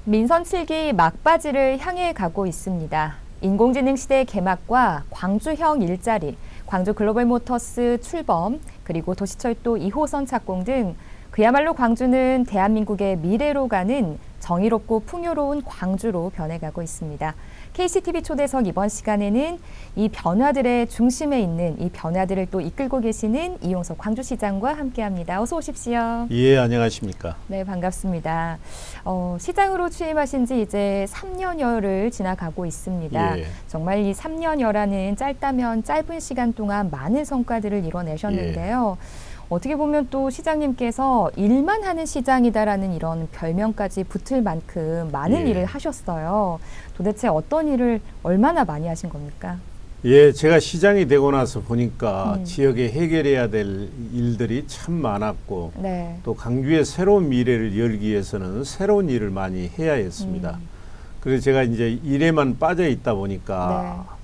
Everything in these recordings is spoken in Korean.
민선 7기 막바지를 향해 가고 있습니다. 인공지능 시대의 개막과 광주형 일자리, 광주 글로벌모터스 출범, 그리고 도시철도 2호선 착공 등 그야말로 광주는 대한민국의 미래로 가는 정의롭고 풍요로운 광주로 변해가고 있습니다. KCTV 초대석 이번 시간에는 이 변화들의 중심에 있는 이 변화들을 또 이끌고 계시는 이용석 광주시장과 함께합니다. 어서 오십시오. 예, 안녕하십니까. 네, 반갑습니다. 시장으로 취임하신 지 이제 3년여를 지나가고 있습니다. 예. 정말 이 3년여라는 짧다면 짧은 시간 동안 많은 성과들을 이뤄내셨는데요. 어떻게 보면 또 시장님께서 일만 하는 시장이다라는 이런 별명까지 붙을 만큼 많은 예. 일을 하셨어요. 도대체 어떤 일을 얼마나 많이 하신 겁니까? 예, 제가 시장이 되고 나서 보니까 음. 지역에 해결해야 될 일들이 참 많았고 네. 또 광주의 새로운 미래를 열기 위해서는 새로운 일을 많이 해야 했습니다. 그래서 제가 이제 일에만 빠져 있다 보니까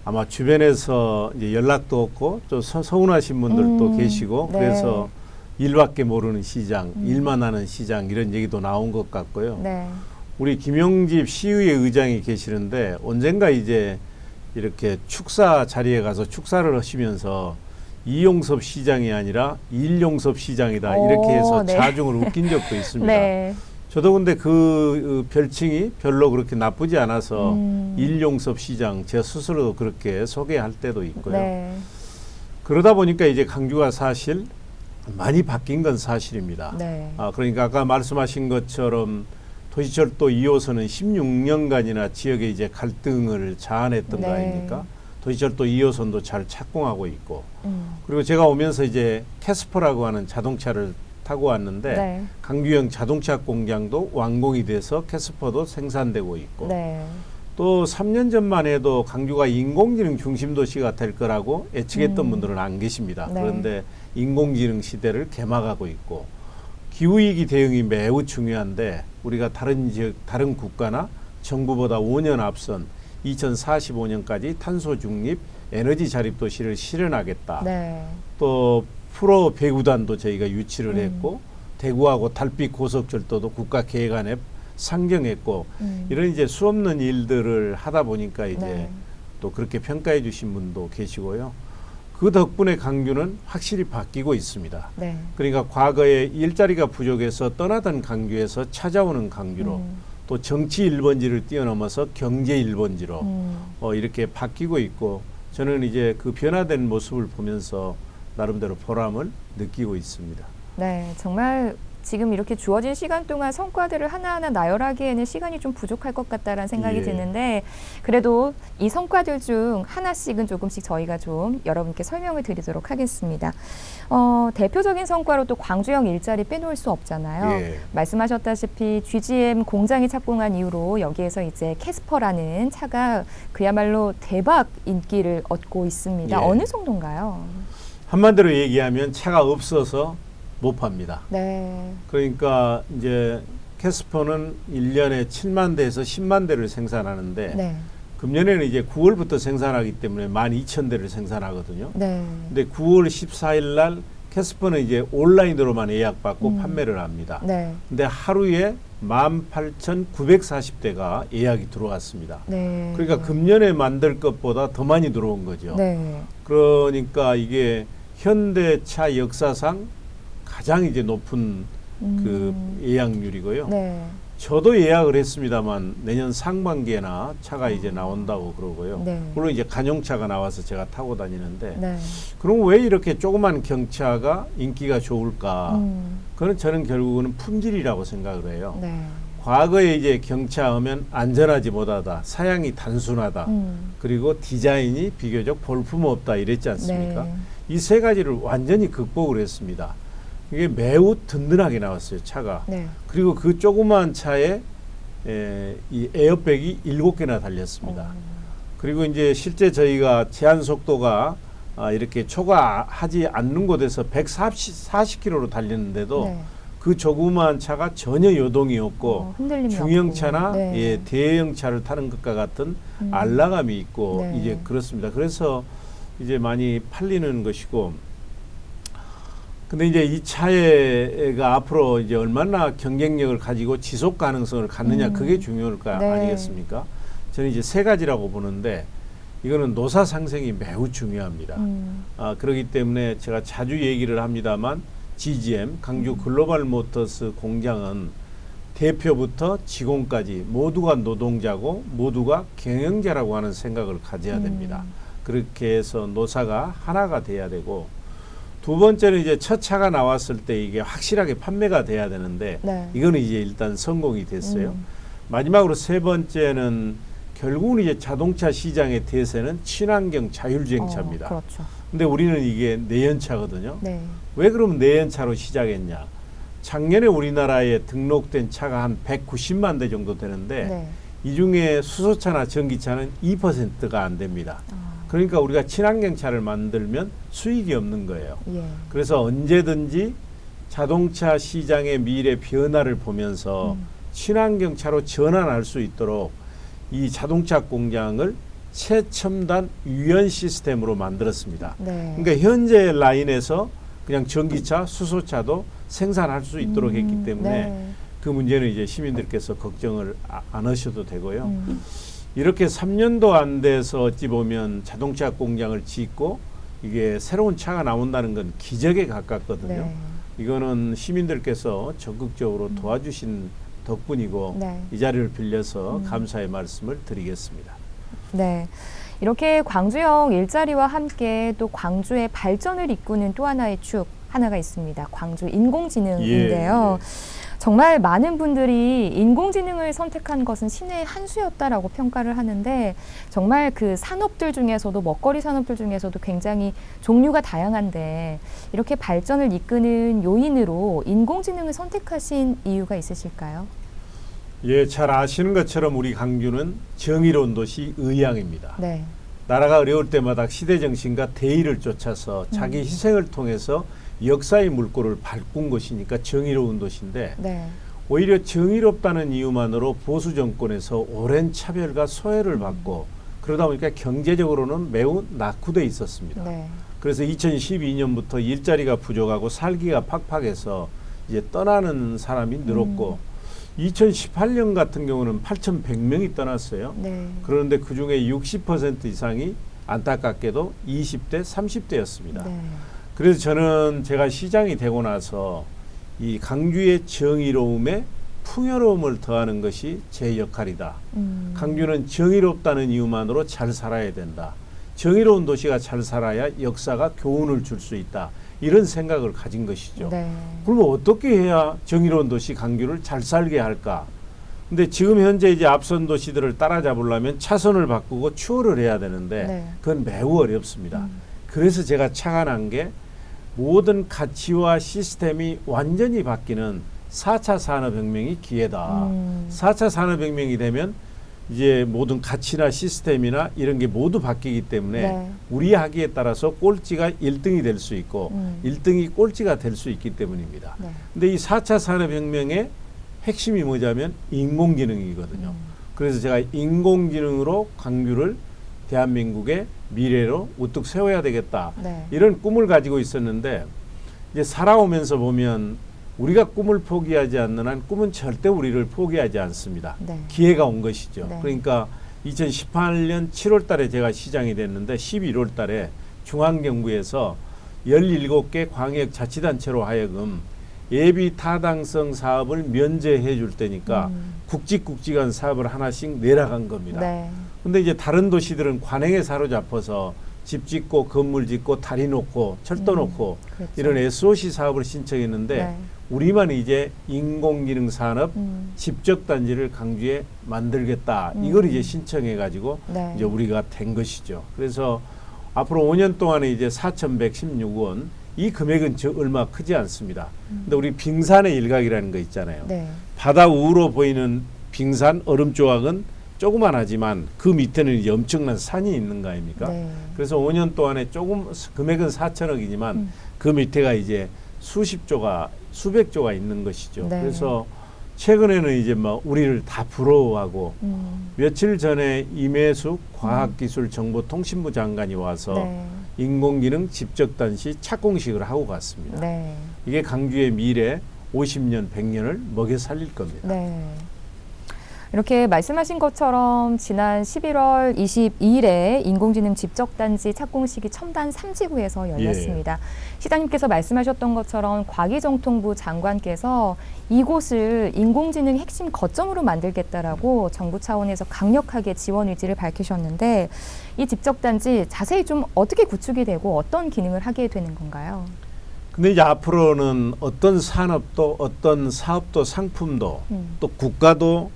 아마 주변에서 이제 연락도 없고 좀 서운하신 분들도 계시고 네. 그래서 일밖에 모르는 시장, 일만 하는 시장 이런 얘기도 나온 것 같고요. 네. 우리 김용집 시의회 의장이 계시는데 언젠가 이제 이렇게 축사 자리에 가서 축사를 하시면서 이용섭 시장이 아니라 일용섭 시장이다 이렇게 해서 네. 자중을 웃긴 적도 있습니다. 네. 저도 근데 그 별칭이 별로 그렇게 나쁘지 않아서 일용섭 시장 제 스스로도 그렇게 소개할 때도 있고요. 네. 그러다 보니까 이제 광주가 사실 많이 바뀐 건 사실입니다. 네. 그러니까 아까 말씀하신 것처럼 도시철도 2호선은 16년간이나 지역에 이제 갈등을 자아냈던 거 네. 아닙니까? 도시철도 2호선도 잘 착공하고 있고 그리고 제가 오면서 이제 캐스퍼라고 하는 자동차를 타고 왔는데 네. 광주형 자동차 공장도 완공이 돼서 캐스퍼도 생산되고 있고 네. 또 3년 전만 해도 광주가 인공지능 중심 도시가 될 거라고 예측했던 분들은 안 계십니다. 네. 그런데 인공지능 시대를 개막하고 있고 기후위기 대응이 매우 중요한데 우리가 다른 지역, 다른 국가나 정부보다 5년 앞선 2045년까지 탄소 중립 에너지 자립 도시를 실현하겠다. 네. 또 프로 배구단도 저희가 유치를 했고 대구하고 달빛 고속철도도 국가 계획안에 상정했고 이런 이제 수없는 일들을 하다 보니까 이제 네. 또 그렇게 평가해 주신 분도 계시고요. 그 덕분에 광주는 확실히 바뀌고 있습니다. 네. 그러니까 과거에 일자리가 부족해서 떠나던 광주에서 찾아오는 광주로 또 정치 1번지를 뛰어넘어서 경제 1번지로 이렇게 바뀌고 있고 저는 이제 그 변화된 모습을 보면서 나름대로 보람을 느끼고 있습니다. 네, 정말 지금 이렇게 주어진 시간 동안 성과들을 하나하나 나열하기에는 시간이 좀 부족할 것 같다라는 생각이 예. 드는데 그래도 이 성과들 중 하나씩은 조금씩 저희가 좀 여러분께 설명을 드리도록 하겠습니다. 대표적인 성과로 또 광주형 일자리 빼놓을 수 없잖아요. 예. 말씀하셨다시피 GGM 공장이 착공한 이후로 여기에서 이제 캐스퍼라는 차가 그야말로 대박 인기를 얻고 있습니다. 예. 어느 정도인가요? 한마디로 얘기하면 차가 없어서 못 팝니다. 네. 그러니까 이제 캐스퍼는 1년에 7만 대에서 10만 대를 생산하는데 네. 금년에는 이제 9월부터 생산하기 때문에 12,000대를 생산하거든요. 네. 근데 9월 14일 날 캐스퍼는 이제 온라인으로만 예약받고 판매를 합니다. 네. 근데 하루에 18,940대가 예약이 들어왔습니다. 네. 그러니까 금년에 만들 것보다 더 많이 들어온 거죠. 네. 그러니까 이게 현대차 역사상 가장 이제 높은 그 예약률이고요. 네. 저도 예약을 했습니다만 내년 상반기에나 차가 이제 나온다고 그러고요. 네. 물론 이제 간용차가 나와서 제가 타고 다니는데 네. 그럼 왜 이렇게 조그만 경차가 인기가 좋을까? 그건 저는 결국은 품질이라고 생각을 해요. 네. 과거에 이제 경차 하면 안전하지 못하다, 사양이 단순하다, 그리고 디자인이 비교적 볼품없다 이랬지 않습니까? 네. 이 세 가지를 완전히 극복을 했습니다. 이게 매우 든든하게 나왔어요, 차가. 네. 그리고 그 조그만 차에 이 에어백이 7개나 달렸습니다. 그리고 이제 실제 저희가 제한 속도가 이렇게 초과하지 않는 곳에서 140km로 달렸는데도 네. 그 조그만 차가 전혀 요동이 없고 흔들림이 중형차나 없고. 네. 예, 대형차를 타는 것과 같은 안락함이 있고 네. 이제 그렇습니다. 그래서 이제 많이 팔리는 것이고 근데 이제 이 차가 앞으로 이제 얼마나 경쟁력을 가지고 지속 가능성을 갖느냐 그게 중요할 거 네. 아니겠습니까? 저는 이제 세 가지라고 보는데 이거는 노사 상생이 매우 중요합니다. 그렇기 때문에 제가 자주 얘기를 합니다만 GGM 광주 글로벌 모터스 공장은 대표부터 직원까지 모두가 노동자고 모두가 경영자라고 하는 생각을 가져야 됩니다. 그렇게 해서 노사가 하나가 돼야 되고 두 번째는 이제 첫 차가 나왔을 때 이게 확실하게 판매가 돼야 되는데 네. 이거는 이제 일단 성공이 됐어요. 마지막으로 세 번째는 결국은 이제 자동차 시장의 대세는 친환경 자율주행차입니다. 그렇죠. 근데 우리는 이게 내연차거든요. 네. 왜 그러면 내연차로 시작했냐? 작년에 우리나라에 등록된 차가 한 190만 대 정도 되는데 네. 이 중에 수소차나 전기차는 2%가 안 됩니다. 그러니까 우리가 친환경 차를 만들면 수익이 없는 거예요. 예. 그래서 언제든지 자동차 시장의 미래 변화를 보면서 친환경 차로 전환할 수 있도록 이 자동차 공장을 최첨단 유연 시스템으로 만들었습니다. 네. 그러니까 현재 라인에서 그냥 전기차, 수소차도 생산할 수 있도록 했기 때문에 네. 그 문제는 이제 시민들께서 걱정을 안 하셔도 되고요. 이렇게 3년도 안 돼서 어찌 보면 자동차 공장을 짓고 이게 새로운 차가 나온다는 건 기적에 가깝거든요. 네. 이거는 시민들께서 적극적으로 도와주신 덕분이고 네. 이 자리를 빌려서 감사의 말씀을 드리겠습니다. 네. 이렇게 광주형 일자리와 함께 또 광주의 발전을 이끄는 또 하나의 축 하나가 있습니다. 광주 인공지능인데요. 예. 정말 많은 분들이 인공지능을 선택한 것은 신의 한 수였다라고 평가를 하는데 정말 그 산업들 중에서도 먹거리 산업들 중에서도 굉장히 종류가 다양한데 이렇게 발전을 이끄는 요인으로 인공지능을 선택하신 이유가 있으실까요? 예, 잘 아시는 것처럼 우리 광주는 정의로운 도시 의향입니다. 네. 나라가 어려울 때마다 시대 정신과 대의를 쫓아서 자기 희생을 통해서 역사의 물꼬를 밟은 것이니까 정의로운 도시인데 네. 오히려 정의롭다는 이유만으로 보수 정권에서 오랜 차별과 소외를 받고 그러다 보니까 경제적으로는 매우 낙후돼 있었습니다. 네. 그래서 2012년부터 일자리가 부족하고 살기가 팍팍해서 이제 떠나는 사람이 늘었고 2018년 같은 경우는 8,100명이 떠났어요. 네. 그런데 그중에 60% 이상이 안타깝게도 20대, 30대였습니다. 네. 그래서 저는 제가 시장이 되고 나서 이 광주의 정의로움에 풍요로움을 더하는 것이 제 역할이다. 광주는 정의롭다는 이유만으로 잘 살아야 된다. 정의로운 도시가 잘 살아야 역사가 교훈을 줄 수 있다. 이런 생각을 가진 것이죠. 네. 그러면 어떻게 해야 정의로운 도시 광주를 잘 살게 할까? 근데 지금 현재 이제 앞선 도시들을 따라잡으려면 차선을 바꾸고 추월을 해야 되는데 네. 그건 매우 어렵습니다. 그래서 제가 착안한 게 모든 가치와 시스템이 완전히 바뀌는 4차 산업혁명이 기회다. 4차 산업혁명이 되면 이제 모든 가치나 시스템이나 이런 게 모두 바뀌기 때문에 네. 우리 하기에 따라서 꼴찌가 1등이 될 수 있고 1등이 꼴찌가 될 수 있기 때문입니다. 네. 근데 이 4차 산업혁명의 핵심이 뭐냐면 인공지능이거든요. 그래서 제가 인공지능으로 광주를 대한민국의 미래로 우뚝 세워야 되겠다. 네. 이런 꿈을 가지고 있었는데 이제 살아오면서 보면 우리가 꿈을 포기하지 않는 한 꿈은 절대 우리를 포기하지 않습니다. 네. 기회가 온 것이죠. 네. 그러니까 2018년 7월 달에 제가 시장이 됐는데 11월 달에 중앙정부에서 17개 광역자치단체로 하여금 예비 타당성 사업을 면제해 줄 테니까 굵직굵직한 사업을 하나씩 내려간 겁니다. 네. 근데 이제 다른 도시들은 관행에 사로잡혀서 집 짓고 건물 짓고 다리 놓고 철도 놓고 그렇죠. 이런 SOC 사업을 신청했는데 네. 우리만 이제 인공지능 산업 집적단지를 광주에 만들겠다. 이걸 이제 신청해 가지고 네. 이제 우리가 된 것이죠. 그래서 앞으로 5년 동안에 이제 4,116원 이 금액은 얼마 크지 않습니다. 근데 우리 빙산의 일각이라는 거 있잖아요. 네. 바다 우로 보이는 빙산 얼음 조각은 조그만하지만 그 밑에는 이제 엄청난 산이 있는 거 아닙니까? 네. 그래서 5년 동안에 조금 금액은 4천억이지만 그 밑에가 이제 수십조가 수백조가 있는 것이죠. 네. 그래서 최근에는 이제 막 우리를 다 부러워하고 며칠 전에 임혜숙 과학기술정보통신부 장관이 와서 네. 인공지능 집적단시 착공식을 하고 갔습니다. 네. 이게 강주의 미래 50년, 100년을 먹여 살릴 겁니다. 네. 이렇게 말씀하신 것처럼 지난 11월 22일에 인공지능 집적단지 착공식이 첨단 3지구에서 열렸습니다. 시장님께서 말씀하셨던 것처럼 과기정통부 장관께서 이곳을 인공지능 핵심 거점으로 만들겠다라고 정부 차원에서 강력하게 지원 의지를 밝히셨는데 이 집적단지 자세히 좀 어떻게 구축이 되고 어떤 기능을 하게 되는 건가요? 근데 이제 앞으로는 어떤 산업도 어떤 사업도 상품도 또 국가도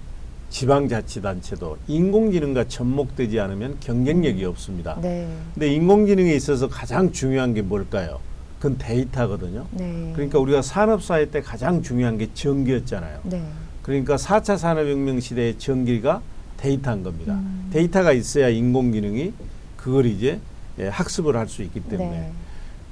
지방자치단체도 인공지능과 접목되지 않으면 경쟁력이 없습니다. 네. 근데 인공지능에 있어서 가장 중요한 게 뭘까요? 그건 데이터거든요. 네. 그러니까 우리가 산업사회 때 가장 중요한 게 전기였잖아요. 네. 그러니까 4차 산업혁명 시대의 전기가 데이터인 겁니다. 데이터가 있어야 인공지능이 그걸 이제 학습을 할 수 있기 때문에. 네.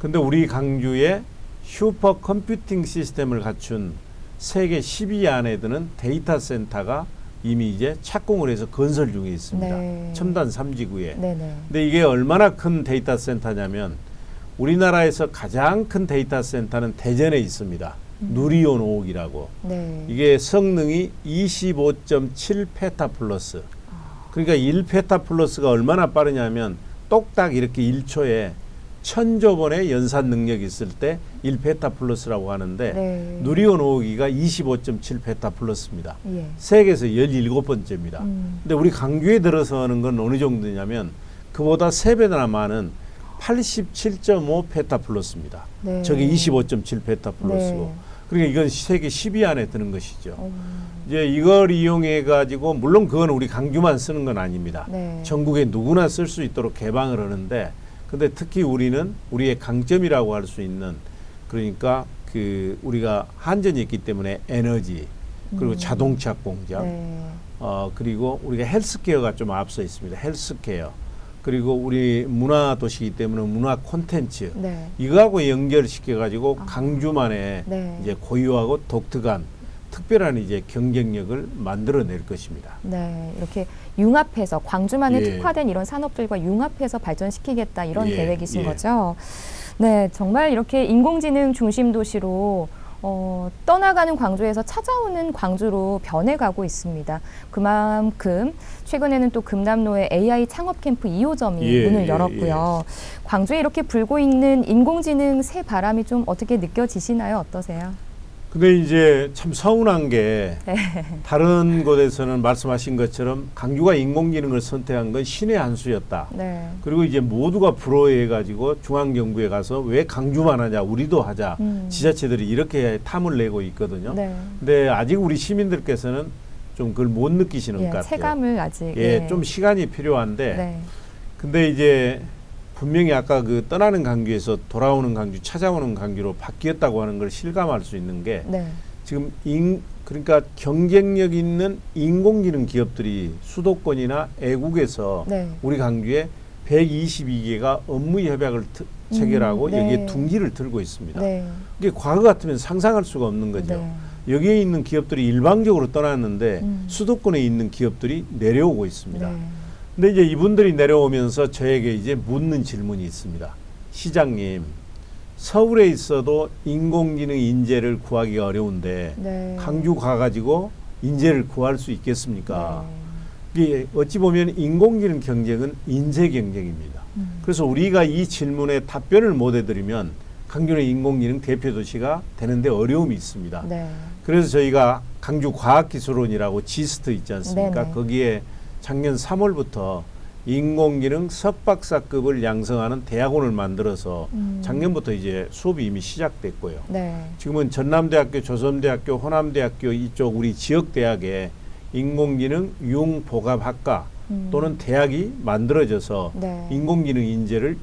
근데 우리 강주에 슈퍼 컴퓨팅 시스템을 갖춘 세계 10위 안에 드는 데이터 센터가 이미 이제 착공을 해서 건설 중에 있습니다. 네. 첨단 3지구에. 네네. 근데 이게 얼마나 큰 데이터 센터냐면 우리나라에서 가장 큰 데이터 센터는 대전에 있습니다. 누리온 5옥이라고. 네. 이게 성능이 25.7 페타플러스. 그러니까 1 페타플러스가 얼마나 빠르냐면 똑딱 이렇게 1초에 1000조 번의 연산 능력이 있을 때 1 페타플러스라고 하는데 네. 누리온 5호기가 25.7 페타플러스입니다. 예. 세계에서 17번째입니다. 근데 우리 강주에 들어서는 건 어느 정도냐면 그보다 3배나 많은 87.5 페타플러스입니다. 네. 저게 25.7 페타플러스고. 네. 그러니까 이건 세계 10위 안에 드는 것이죠. 이제 이걸 이용해 가지고 물론 그건 우리 강주만 쓰는 건 아닙니다. 네. 전국에 누구나 쓸 수 있도록 개방을 하는데 근데 특히 우리는 우리의 강점이라고 할 수 있는 그러니까 그 우리가 한전이 있기 때문에 에너지 그리고 자동차 공장 네. 그리고 우리가 헬스케어가 좀 앞서 있습니다. 헬스케어 그리고 우리 문화 도시이기 때문에 문화 콘텐츠 네. 이거하고 연결시켜 가지고 강주만의 네. 이제 고유하고 독특한 특별한 이제 경쟁력을 만들어낼 것입니다. 네, 이렇게 융합해서 광주만의 예. 특화된 이런 산업들과 융합해서 발전시키겠다 이런 예, 계획이신 예. 거죠. 네, 정말 이렇게 인공지능 중심 도시로 떠나가는 광주에서 찾아오는 광주로 변해가고 있습니다. 그만큼 최근에는 또 금남로에 AI 창업 캠프 2호점이 예, 문을 예, 열었고요. 광주에 이렇게 불고 있는 인공지능 새 바람이 좀 어떻게 느껴지시나요? 어떠세요? 근데 이제 참 서운한 게 네. 다른 곳에서는 말씀하신 것처럼 강주가 인공지능을 선택한 건 신의 한 수였다. 네. 그리고 이제 모두가 부러워해 가지고 중앙정부에 가서 왜 강주만 하냐 우리도 하자. 지자체들이 이렇게 탐을 내고 있거든요. 네. 근데 아직 우리 시민들께서는 좀 그걸 못 느끼시는 것 예, 같아요. 체감을 아직 예, 좀 시간이 필요한데 네. 근데 이제 분명히 아까 그 떠나는 강주에서 돌아오는 강주, 찾아오는 강주로 바뀌었다고 하는 걸 실감할 수 있는 게 네. 지금 그러니까 경쟁력 있는 인공지능 기업들이 수도권이나 애국에서 네. 우리 강주에 122개가 업무 협약을 체결하고 네. 여기에 둥지를 들고 있습니다. 네. 이게 과거 같으면 상상할 수가 없는 거죠. 네. 여기에 있는 기업들이 일방적으로 떠났는데 수도권에 있는 기업들이 내려오고 있습니다. 네. 근데 이제 이분들이 내려오면서 저에게 이제 묻는 질문이 있습니다. 시장님, 서울에 있어도 인공지능 인재를 구하기가 어려운데 네. 강주 가가지고 인재를 구할 수 있겠습니까? 네. 이게 어찌 보면 인공지능 경쟁은 인재 경쟁입니다. 그래서 우리가 이 질문에 답변을 못 해드리면 강주는 인공지능 대표도시가 되는데 어려움이 있습니다. 네. 그래서 저희가 강주과학기술원이라고 지스트 있지 않습니까? 네네. 거기에 작년 3월부터 인공지능 석박사급을 양성하는 대학원을 만들어서 작년부터 이제 수업이 이미 시작됐고요. 네. 지금은 전남대학교, 조선대학교, 호남대학교 이쪽 우리 지역 대학에 인공지능 융복합학과 또는 대학이 만들어져서 네. 인공지능 인재를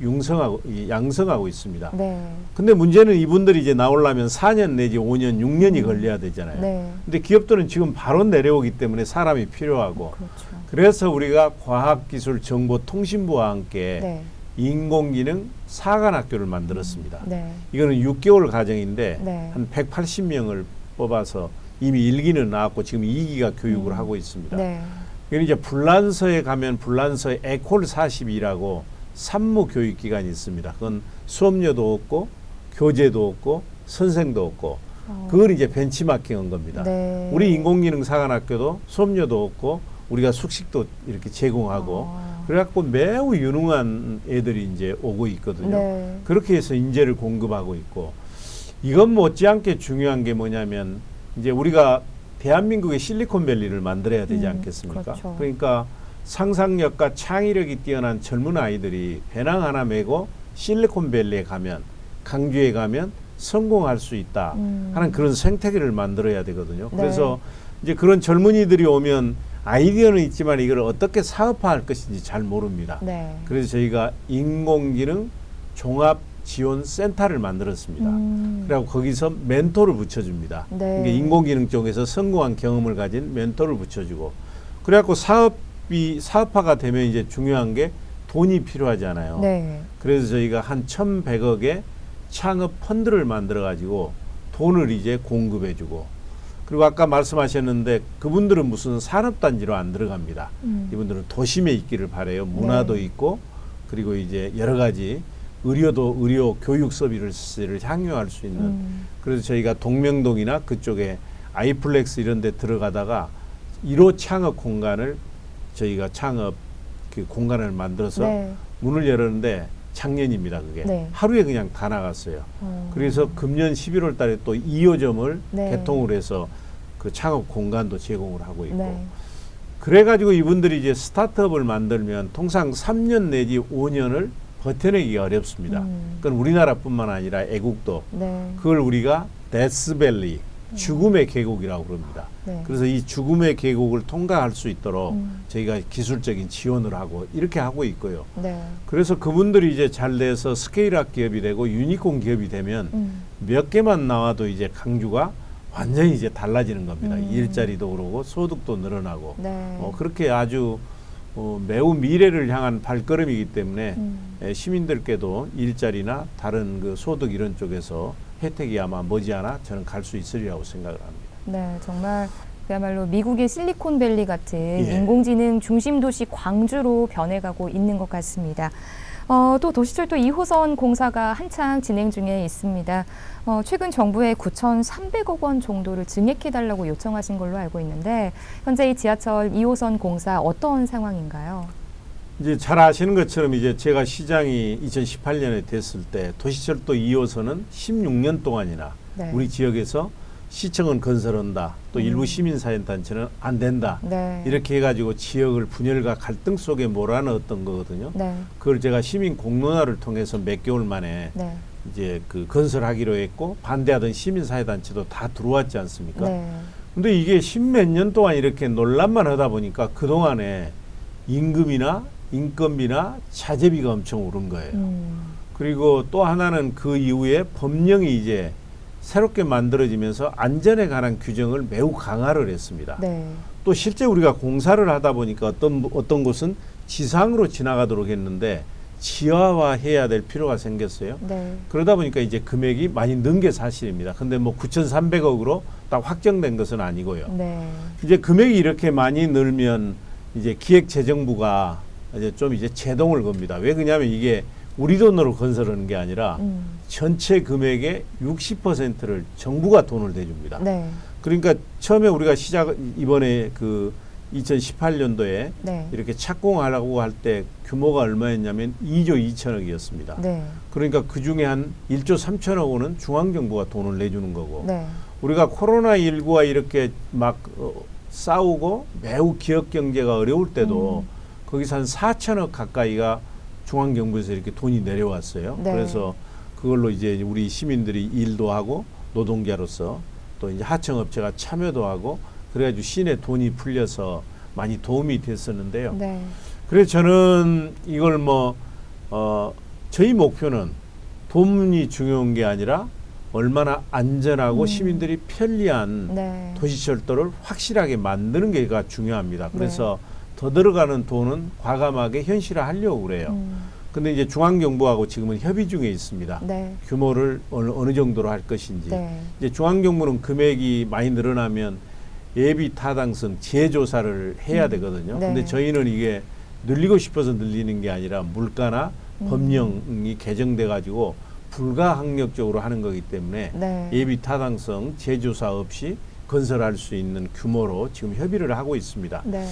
양성하고 있습니다. 네. 근데 문제는 이분들이 이제 나오려면 4년 내지 5년, 6년이 걸려야 되잖아요. 네. 근데 기업들은 지금 바로 내려오기 때문에 사람이 필요하고 그렇죠. 그래서 우리가 과학기술정보통신부와 함께 네. 인공지능 사관학교를 만들었습니다. 네. 이거는 6개월 과정인데 네. 한 180명을 뽑아서 이미 1기는 나왔고 지금 2기가 교육을 하고 있습니다. 네. 이건 이제 불란서에 가면 불란서 에콜 42라고 산무 교육 기관이 있습니다. 그건 수업료도 없고 교재도 없고 선생도 없고 그걸 이제 벤치마킹한 겁니다. 네. 우리 인공지능사관학교도 수업료도 없고 우리가 숙식도 이렇게 제공하고 그래갖고 매우 유능한 애들이 이제 오고 있거든요. 네. 그렇게 해서 인재를 공급하고 있고 이건 못지않게 중요한 게 뭐냐면 이제 우리가 대한민국의 실리콘밸리를 만들어야 되지 않겠습니까? 그렇죠. 그러니까 상상력과 창의력이 뛰어난 젊은 아이들이 배낭 하나 메고 실리콘밸리에 가면 강주에 가면 성공할 수 있다 하는 그런 생태계를 만들어야 되거든요. 네. 그래서 이제 그런 젊은이들이 오면 아이디어는 있지만 이걸 어떻게 사업화할 것인지 잘 모릅니다. 네. 그래서 저희가 인공지능 종합지원센터를 만들었습니다. 그리고 거기서 멘토를 붙여줍니다. 네. 그러니까 인공지능 쪽에서 성공한 경험을 가진 멘토를 붙여주고 그래갖고 사업화가 되면 이제 중요한 게 돈이 필요하잖아요. 네. 그래서 저희가 한 1,100억의 창업 펀드를 만들어 가지고 돈을 이제 공급해주고 그리고 아까 말씀하셨는데 그분들은 무슨 산업단지로 안 들어갑니다. 이분들은 도심에 있기를 바래요. 문화도 네. 있고 그리고 이제 여러 가지 의료 교육 서비스를 향유할 수 있는 그래서 저희가 동명동이나 그쪽에 아이플렉스 이런 데 들어가다가 1호 창업 공간을 저희가 창업 그 공간을 만들어서 네. 문을 열었는데 작년입니다. 그게 네. 하루에 그냥 다 나갔어요. 그래서 금년 11월 달에 또 2호점을 네. 개통을 해서 그 창업 공간도 제공을 하고 있고 네. 그래가지고 이분들이 이제 스타트업을 만들면 통상 3년 내지 5년을 버텨내기가 어렵습니다. 그건 우리나라뿐만 아니라 애국도 네. 그걸 우리가 데스밸리 죽음의 계곡이라고 그럽니다. 네. 그래서 이 죽음의 계곡을 통과할 수 있도록 저희가 기술적인 지원을 하고 이렇게 하고 있고요. 네. 그래서 그분들이 이제 잘 돼서 스케일업 기업이 되고 유니콘 기업이 되면 몇 개만 나와도 이제 강주가 완전히 이제 달라지는 겁니다. 일자리도 그러고 소득도 늘어나고 네. 그렇게 아주 매우 미래를 향한 발걸음이기 때문에 시민들께도 일자리나 다른 그 소득 이런 쪽에서 혜택이 아마 머지않아 저는 갈 수 있으리라고 생각을 합니다. 네, 정말 그야말로 미국의 실리콘밸리 같은 예. 인공지능 중심 도시 광주로 변해가고 있는 것 같습니다. 또 도시철도 2호선 공사가 한창 진행 중에 있습니다. 최근 정부에 9,300억 원 정도를 증액해달라고 요청하신 걸로 알고 있는데 현재 이 지하철 2호선 공사 어떤 상황인가요? 이제 잘 아시는 것처럼 이제 제가 시장이 2018년에 됐을 때 도시철도 2호선은 16년 동안이나 네. 우리 지역에서 시청은 건설한다. 또 일부 시민사회단체는 안 된다. 네. 이렇게 해가지고 지역을 분열과 갈등 속에 몰아넣었던 거거든요. 네. 그걸 제가 시민 공론화를 통해서 몇 개월 만에 네. 이제 그 건설하기로 했고 반대하던 시민사회단체도 다 들어왔지 않습니까? 네. 근데 이게 십몇 년 동안 이렇게 논란만 하다 보니까 그동안에 임금이나 인건비나 차재비가 엄청 오른 거예요. 그리고 또 하나는 그 이후에 법령이 이제 새롭게 만들어지면서 안전에 관한 규정을 매우 강화를 했습니다. 네. 또 실제 우리가 공사를 하다 보니까 어떤 곳은 지상으로 지나가도록 했는데 지하화해야 될 필요가 생겼어요. 네. 그러다 보니까 이제 금액이 많이 는 게 사실입니다. 근데 뭐 9,300억으로 딱 확정된 것은 아니고요. 네. 이제 금액이 이렇게 많이 늘면 이제 기획재정부가 이제 좀 이제 제동을 겁니다. 왜 그러냐면 이게 우리 돈으로 건설하는 게 아니라 전체 금액의 60%를 정부가 돈을 대줍니다. 네. 그러니까 처음에 우리가 이번에 그 2018년도에 네. 이렇게 착공하려고 할 때 규모가 얼마였냐면 2조 2천억이었습니다. 네. 그러니까 그 중에 한 1조 3천억 원은 중앙정부가 돈을 내주는 거고 네. 우리가 코로나19와 이렇게 막 싸우고 매우 기업 경제가 어려울 때도 거기서 한 4천억 가까이가 중앙정부에서 이렇게 돈이 내려왔어요. 네. 그래서 그걸로 이제 우리 시민들이 일도 하고 노동자로서 또 이제 하청업체가 참여도 하고 그래가지고 시내 돈이 풀려서 많이 도움이 됐었는데요. 네. 그래서 저는 이걸 저희 목표는 돈이 중요한 게 아니라 얼마나 안전하고 시민들이 편리한 네. 도시철도를 확실하게 만드는 게가 중요합니다. 그래서 더 들어가는 돈은 과감하게 현실화하려고 그래요. 근데 이제 중앙정부하고 지금은 협의 중에 있습니다. 네. 규모를 어느 정도로 할 것인지. 네. 이제 중앙정부는 금액이 많이 늘어나면 예비 타당성 재조사를 해야 되거든요. 네. 근데 저희는 이게 늘리고 싶어서 늘리는 게 아니라 물가나 법령이 개정돼 가지고 불가항력적으로 하는 거기 때문에 네. 예비 타당성 제조사 없이 건설할 수 있는 규모로 지금 협의를 하고 있습니다. 네.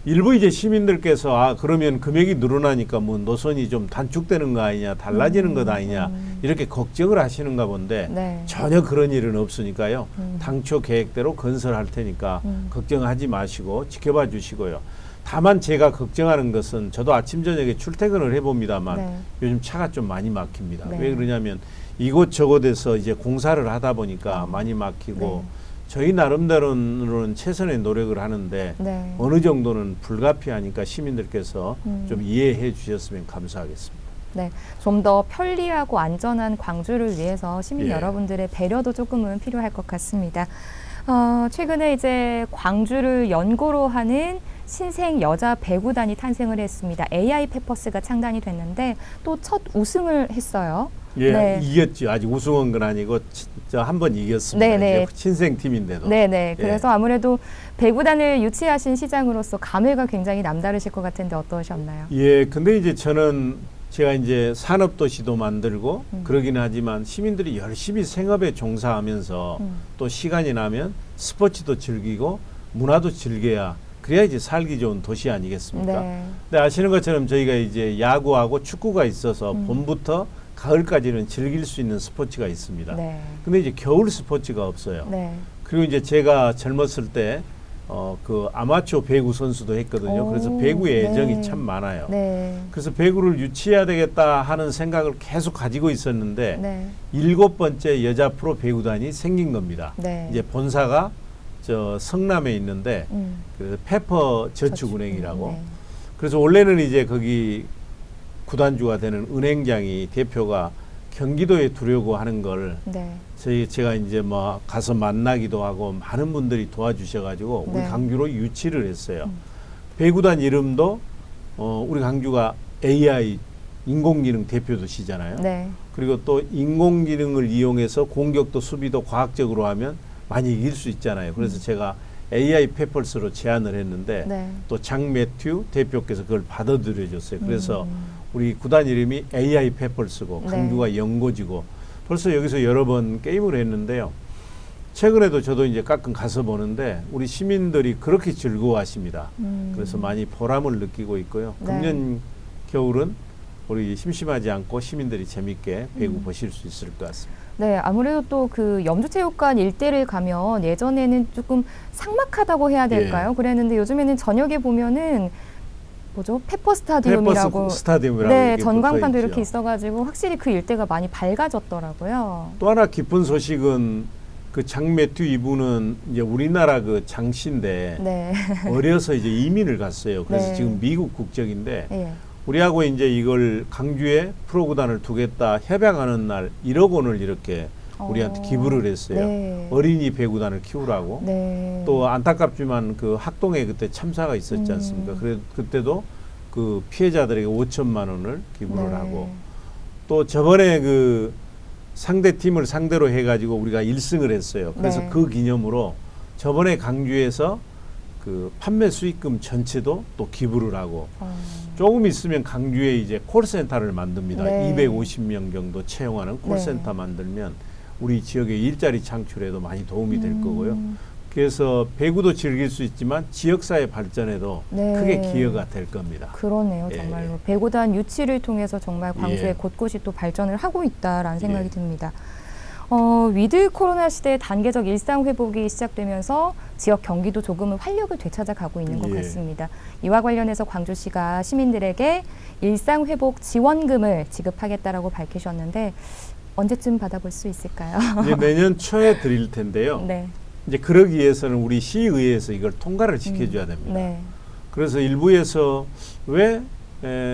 일부 이제 시민들께서 그러면 금액이 늘어나니까 뭐 노선이 좀 단축되는 거 아니냐, 달라지는 것 아니냐 이렇게 걱정을 하시는가 본데 네. 전혀 그런 일은 없으니까요. 당초 계획대로 건설할 테니까 걱정하지 마시고 지켜봐 주시고요. 다만 제가 걱정하는 것은 저도 아침 저녁에 출퇴근을 해봅니다만 네. 요즘 차가 좀 많이 막힙니다. 네. 왜 그러냐면 이곳저곳에서 이제 공사를 하다 보니까 많이 막히고 네. 저희 나름대로는 최선의 노력을 하는데 네. 어느 정도는 불가피하니까 시민들께서 좀 이해해 주셨으면 감사하겠습니다. 네, 좀 더 편리하고 안전한 광주를 위해서 시민 예. 여러분들의 배려도 조금은 필요할 것 같습니다. 최근에 이제 광주를 연고로 하는 신생 여자 배구단이 탄생을 했습니다. AI 페퍼스가 창단이 됐는데 또 첫 우승을 했어요. 예, 네. 이겼죠. 아직 우승한 건 아니고 한 번 이겼습니다. 네네. 이제 신생팀인데도. 네네. 예. 그래서 아무래도 배구단을 유치하신 시장으로서 감회가 굉장히 남다르실 것 같은데 어떠셨나요? 예, 근데 이제 제가 이제 산업도시도 만들고 그러긴 하지만 시민들이 열심히 생업에 종사하면서 또 시간이 나면 스포츠도 즐기고 문화도 즐겨야 그래야 이제 살기 좋은 도시 아니겠습니까? 네. 근데 아시는 것처럼 저희가 이제 야구하고 축구가 있어서 봄부터 가을까지는 즐길 수 있는 스포츠가 있습니다. 네. 근데 이제 겨울 스포츠가 없어요. 네. 그리고 이제 제가 젊었을 때 그 아마추어 배구 선수도 했거든요. 그래서 배구에 애정이 네. 참 많아요. 네. 그래서 배구를 유치해야 되겠다 하는 생각을 계속 가지고 있었는데 네. 7번째 여자 프로 배구단이 생긴 겁니다. 네. 이제 본사가 저 성남에 있는데 그 페퍼 저축은행이라고. 네. 그래서 원래는 이제 거기 구단주가 되는 은행장이 대표가 경기도에 두려고 하는 걸 네. 제가 이제 뭐 가서 만나기도 하고 많은 분들이 도와주셔가지고 우리 네. 광주로 유치를 했어요. 배구단 이름도 우리 광주가 AI 인공지능 대표도시잖아요. 네. 그리고 또 인공지능을 이용해서 공격도 수비도 과학적으로 하면 많이 이길 수 있잖아요. 그래서 제가 AI 페펄스로 제안을 했는데 네. 또 장 매튜 대표께서 그걸 받아들여 줬어요. 그래서 우리 구단 이름이 AI 페펄스고 네. 광주가 연고지고 벌써 여기서 여러 번 게임을 했는데요. 최근에도 저도 이제 가끔 가서 보는데 우리 시민들이 그렇게 즐거워하십니다. 그래서 많이 보람을 느끼고 있고요. 네. 금년 겨울은 우리 심심하지 않고 시민들이 재밌게 배구 보실 수 있을 것 같습니다. 네, 아무래도 또 그 염주체육관 일대를 가면 예전에는 조금 삭막하다고 해야 될까요? 그랬는데 요즘에는 저녁에 보면은 뭐죠? 페퍼 스타디움이라고. 페퍼 스타디움이라고 네, 이렇게 전광판도 붙어있죠. 이렇게 있어가지고 확실히 그 일대가 많이 밝아졌더라고요. 또 하나 기쁜 소식은 그 장매튜 이분은 이제 우리나라 그 장씨인데 네. 어려서 이제 이민을 갔어요. 그래서 네. 지금 미국 국적인데 예. 우리하고 이제 이걸 강주에 프로구단을 두겠다 협약하는 날 1억 원을 이렇게 우리한테 기부를 했어요. 네. 어린이 배구단을 키우라고. 네. 또 안타깝지만 그 학동에 그때 참사가 있었지 않습니까? 그래 그때도 그 피해자들에게 5천만 원을 기부를 네. 하고 또 저번에 그 상대 팀을 상대로 해가지고 우리가 1승을 했어요. 그래서 네. 그 기념으로 저번에 강주에서 그 판매 수익금 전체도 또 기부를 하고 조금 있으면 강주에 이제 콜센터를 만듭니다. 네. 250명 정도 채용하는 콜센터 만들면 우리 지역의 일자리 창출에도 많이 도움이 될 거고요. 그래서 배구도 즐길 수 있지만 지역사회 발전에도 네. 크게 기여가 될 겁니다. 그러네요, 예. 정말로. 배구단 유치를 통해서 정말 광주의 예. 곳곳이 또 발전을 하고 있다라는 생각이 예. 듭니다. 위드 코로나 시대의 단계적 일상 회복이 시작되면서 지역 경기도 조금은 활력을 되찾아가고 있는 것 예. 같습니다. 이와 관련해서 광주시가 시민들에게 일상 회복 지원금을 지급하겠다라고 밝히셨는데 언제쯤 받아볼 수 있을까요? 이제 내년 초에 드릴 텐데요. 네. 이제 그러기 위해서는 우리 시의회에서 이걸 통과를 시켜줘야 됩니다. 네. 그래서 일부에서 왜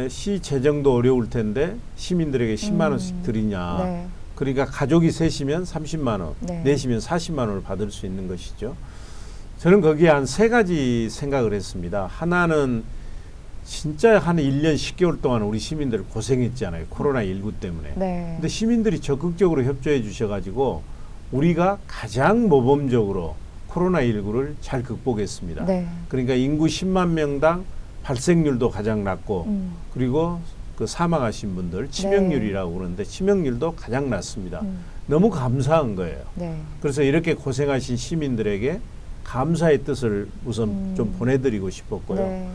시 재정도 어려울 텐데 시민들에게 10만 원씩 드리냐. 네. 그러니까 가족이 셋이면 30만 원, 네. 넷이면 40만 원을 받을 수 있는 것이죠. 저는 거기에 한 세 가지 생각을 했습니다. 하나는 진짜 한 1년 10개월 동안 우리 시민들 고생했잖아요. 코로나19 때문에. 네. 근데 시민들이 적극적으로 협조해 주셔가지고 우리가 가장 모범적으로 코로나19를 잘 극복했습니다. 네. 그러니까 인구 10만 명당 발생률도 가장 낮고 그리고 그 사망하신 분들 치명률이라고 그러는데 치명률도 가장 낮습니다. 너무 감사한 거예요. 네. 그래서 이렇게 고생하신 시민들에게 감사의 뜻을 우선 좀 보내드리고 싶었고요. 네.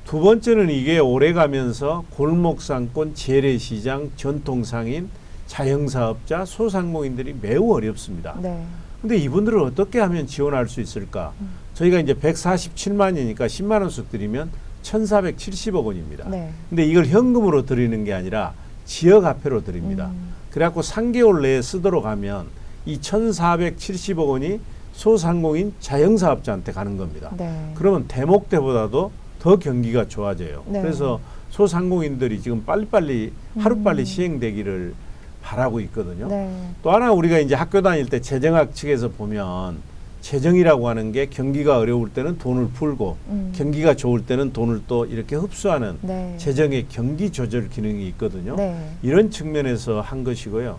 두 번째는 이게 오래가면서 골목상권, 재래시장, 전통상인, 자영사업자, 소상공인들이 매우 어렵습니다. 네. 근데 이분들을 어떻게 하면 지원할 수 있을까? 저희가 이제 147만이니까 10만 원씩 드리면 1,470억 원입니다. 네. 근데 이걸 현금으로 드리는 게 아니라 지역화폐로 드립니다. 그래갖고 3개월 내에 쓰도록 하면 이 1,470억 원이 소상공인 자영사업자한테 가는 겁니다. 네. 그러면 대목 때보다도 더 경기가 좋아져요. 네. 그래서 소상공인들이 지금 빨리빨리 하루빨리 시행되기를 바라고 있거든요. 네. 또 하나 우리가 이제 학교 다닐 때 재정학 측에서 보면 재정이라고 하는 게 경기가 어려울 때는 돈을 풀고 경기가 좋을 때는 돈을 또 이렇게 흡수하는 네. 재정의 경기 조절 기능이 있거든요. 네. 이런 측면에서 한 것이고요.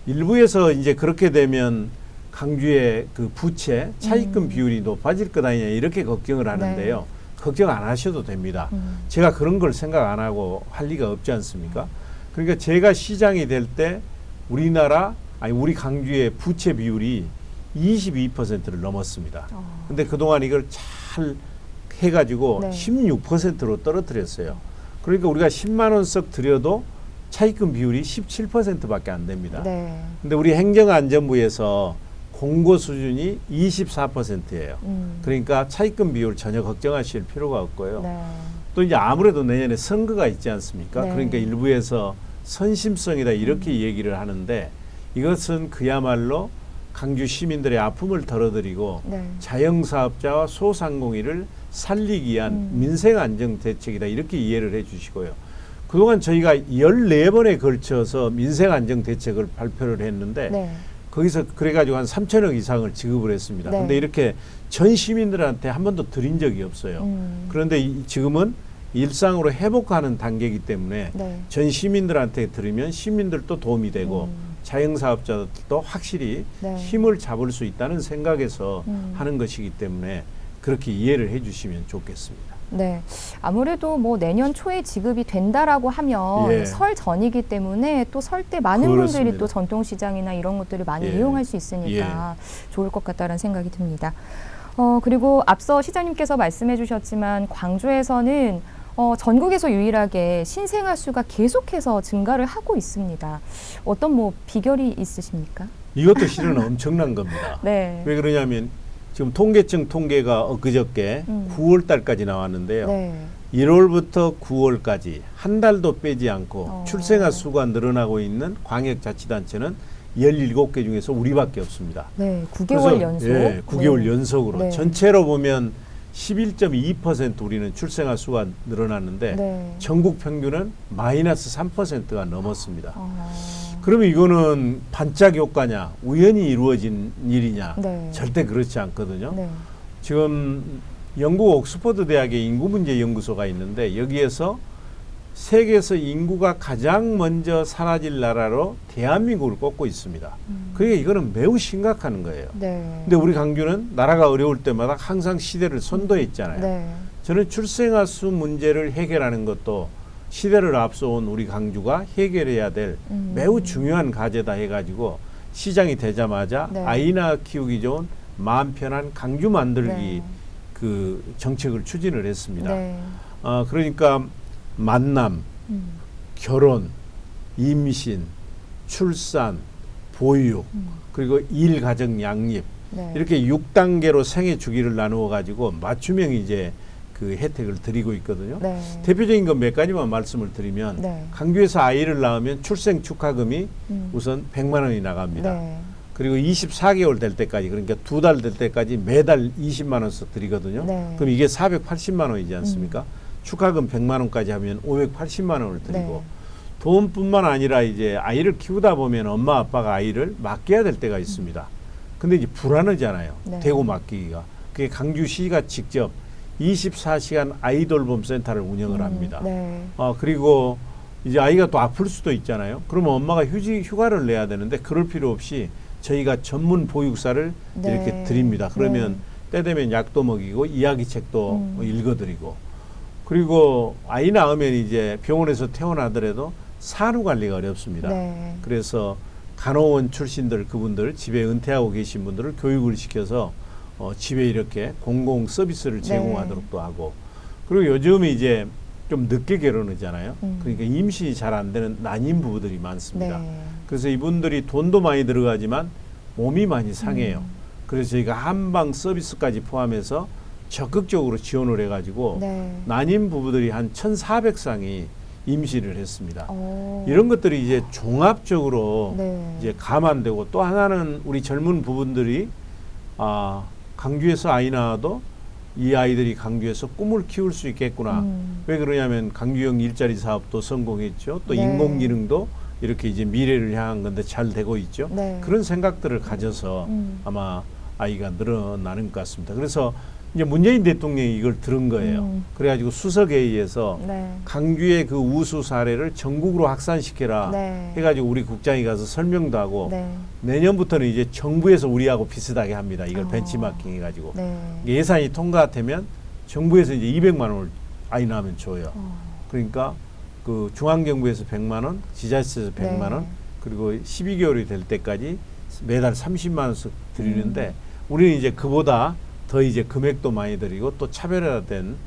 일부에서 이제 그렇게 되면 강주의 그 부채 차입금 비율이 높아질 것 아니냐 이렇게 걱정을 하는데요. 네. 걱정 안 하셔도 됩니다. 제가 그런 걸 생각 안 하고 할 리가 없지 않습니까? 그러니까 제가 시장이 될 때 우리 강주의 부채 비율이 22%를 넘었습니다. 근데 그동안 이걸 잘 해가지고 네. 16%로 떨어뜨렸어요. 그러니까 우리가 10만 원 썩 들여도 차입금 비율이 17%밖에 안 됩니다. 네. 근데 우리 행정안전부에서 공고 수준이 24%예요. 그러니까 차입금 비율 전혀 걱정하실 필요가 없고요. 네. 또 이제 아무래도 내년에 선거가 있지 않습니까? 네. 그러니까 일부에서 선심성이다 이렇게 얘기를 하는데 이것은 그야말로 강주 시민들의 아픔을 덜어드리고 네. 자영사업자와 소상공인을 살리기 위한 민생안정대책이다 이렇게 이해를 해 주시고요. 그동안 저희가 14번에 걸쳐서 민생안정대책을 발표를 했는데 네. 거기서 그래가지고 한 3천억 이상을 지급을 했습니다. 네. 근데 이렇게 전 시민들한테 한 번도 드린 적이 없어요. 그런데 지금은 일상으로 회복하는 단계이기 때문에 네. 전 시민들한테 들으면 시민들도 도움이 되고 자영사업자들도 확실히 네. 힘을 잡을 수 있다는 생각에서 하는 것이기 때문에 그렇게 이해를 해 주시면 좋겠습니다. 네. 아무래도 뭐 내년 초에 지급이 된다라고 하면 예. 설 전이기 때문에 또 설 때 많은 그렇습니다. 분들이 또 전통시장이나 이런 것들을 많이 예. 이용할 수 있으니까 좋을 것 같다는 생각이 듭니다. 그리고 앞서 시장님께서 말씀해 주셨지만 광주에서는 전국에서 유일하게 신생아 수가 계속해서 증가를 하고 있습니다. 어떤 뭐 비결이 있으십니까? 이것도 실은 엄청난 겁니다. 네. 왜 그러냐면 지금 통계청 통계가 엊그저께 9월 달까지 나왔는데요. 네. 1월부터 9월까지 한 달도 빼지 않고 출생아 수가 늘어나고 있는 광역자치단체는 17개 중에서 우리밖에 없습니다. 네. 9개월 연속. 예, 9개월 네. 연속으로. 네. 전체로 보면 11.2% 우리는 출생아 수가 늘어났는데 네. 전국 평균은 마이너스 3%가 넘었습니다. 그러면 이거는 반짝 효과냐, 우연히 이루어진 일이냐? 네. 절대 그렇지 않거든요. 네. 지금 영국 옥스퍼드 대학의 인구문제연구소가 있는데 여기에서 세계에서 인구가 가장 먼저 사라질 나라로 대한민국을 꼽고 있습니다. 그러니까 이거는 매우 심각한 거예요. 네. 근데 우리 강주는 나라가 어려울 때마다 항상 시대를 선도했잖아요. 네. 저는 출생아 수 문제를 해결하는 것도 시대를 앞서온 우리 강주가 해결해야 될 매우 중요한 과제다 해가지고 시장이 되자마자 네. 아이나 키우기 좋은 마음 편한 강주 만들기 네. 그 정책을 추진을 했습니다. 네. 그러니까 만남, 결혼, 임신, 출산, 보육, 그리고 일, 가정, 양립 네. 이렇게 6단계로 생애 주기를 나누어 가지고 맞춤형 이제 그 혜택을 드리고 있거든요. 네. 대표적인 건 몇 가지만 말씀을 드리면 네. 강주에서 아이를 낳으면 출생 축하금이 우선 100만 원이 나갑니다. 네. 그리고 24개월 될 때까지 그러니까 2달 될 때까지 매달 20만 원씩 드리거든요. 네. 그럼 이게 480만 원이지 않습니까? 축하금 100만 원까지 하면 580만 원을 드리고 네. 돈뿐만 아니라 이제 아이를 키우다 보면 엄마 아빠가 아이를 맡겨야 될 때가 있습니다. 근데 이제 불안하잖아요. 네. 대고 맡기기가. 그게 강주시가 직접 24시간 아이 돌봄 센터를 운영을 합니다. 네. 그리고 이제 아이가 또 아플 수도 있잖아요. 그러면 엄마가 휴가를 내야 되는데 그럴 필요 없이 저희가 전문 보육사를 네. 이렇게 드립니다. 그러면 네. 때 되면 약도 먹이고 이야기책도 읽어드리고 그리고 아이 낳으면 이제 병원에서 퇴원하더라도 산후 관리가 어렵습니다. 네. 그래서 간호원 출신들 그분들 집에 은퇴하고 계신 분들을 교육을 시켜서 집에 이렇게 공공 서비스를 제공하도록도 하고, 그리고 요즘 이제 좀 늦게 결혼하잖아요. 그러니까 임신이 잘 안 되는 난임 부부들이 많습니다. 네. 그래서 이분들이 돈도 많이 들어가지만 몸이 많이 상해요. 그래서 저희가 한방 서비스까지 포함해서 적극적으로 지원을 해가지고 네. 난임 부부들이 한 1,400쌍이 임신을 했습니다. 오. 이런 것들이 이제 종합적으로 네. 이제 감안되고, 또 하나는 우리 젊은 부분들이 강주에서 아이 낳아도 이 아이들이 강주에서 꿈을 키울 수 있겠구나. 왜 그러냐면 강주형 일자리 사업도 성공했죠. 또 네. 인공지능도 이렇게 이제 미래를 향한 건데 잘 되고 있죠. 네. 그런 생각들을 가져서 아마 아이가 늘어나는 것 같습니다. 그래서 이제 문재인 대통령이 이걸 들은 거예요. 그래가지고 수석회의에서 네. 강주의 그 우수 사례를 전국으로 확산시켜라 네. 해가지고 우리 국장이 가서 설명도 하고, 네. 내년부터는 이제 정부에서 우리하고 비슷하게 합니다. 이걸 벤치마킹 해가지고 네. 예산이 통과되면 정부에서 이제 200만 원을 아이 낳으면 줘요. 그러니까 그 중앙정부에서 100만 원, 지자체에서 100만 원, 그리고 12개월이 될 때까지 매달 30만 원씩 드리는데 우리는 이제 그보다 더 이제 금액도 많이 드리고 또 차별화된